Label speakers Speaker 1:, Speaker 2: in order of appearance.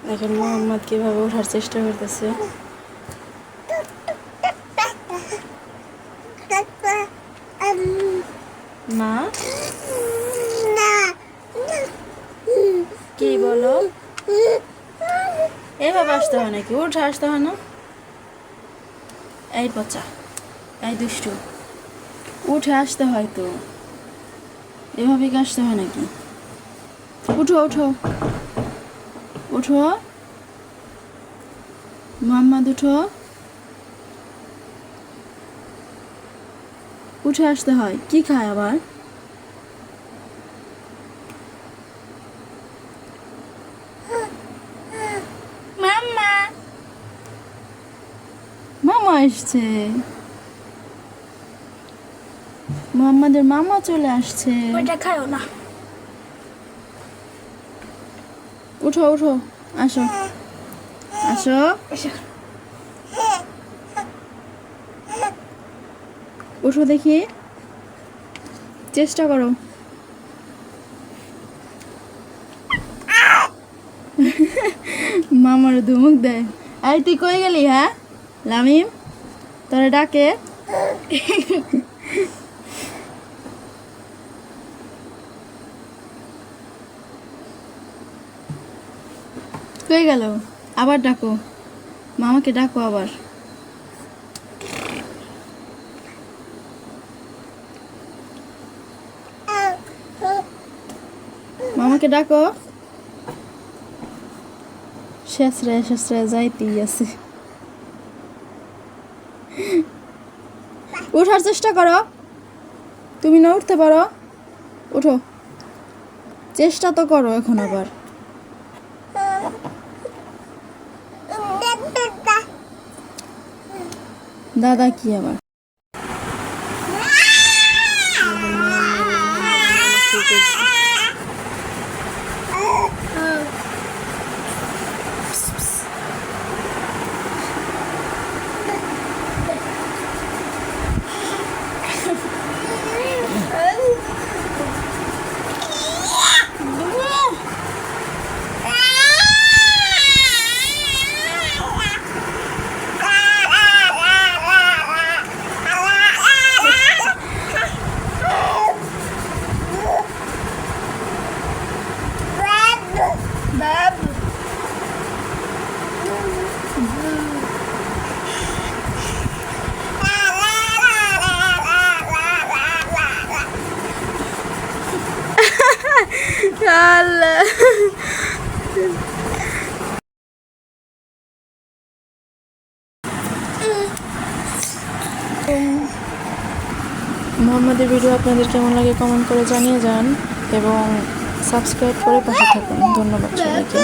Speaker 1: দেখেন মোহাম্মদ কিভাবে ওঠার চেষ্টা করতেছে। না কি বলো, এভাবে আসতে হয় নাকি? উঠে আসতে হয় না? এই পচা, এই দুষ্টু, উঠে আসতে হয় তো, এভাবে কি আসতে হয় নাকি? উঠো উঠো উঠো মোহাম্মদ, উঠো, উঠে আসতে হয়। কি খায় আবার? মাম্মা, মামা এসছে, মোহাম্মদের মামা চলে আসছে।
Speaker 2: ওইটা খাও না।
Speaker 1: উঠো উঠো, আসো আসো, উঠো দেখি, চেষ্টা করো। মামার ধুমুক দেয়। এই তুই কই গেলি? হ্যাঁ লামিম, তোরে ডাকে। কই গেল? আবার ডাকো, মামাকে ডাকো আবার। মামাকে ডাকো। শেষরে শেষরে যাইতেই আছে। উঠার চেষ্টা করো, তুমি না উঠতে পারো? উঠো, চেষ্টা তো করো এখন আবার। দাদা কি আবার? আল্লাহ, মোহাম্মদের ভিডিও আপনাদের কেমন লাগে কমেন্ট করে জানিয়ে যান এবং সাবস্ক্রাইব করে পাশে থাকুন। ধন্যবাদ সবাইকে।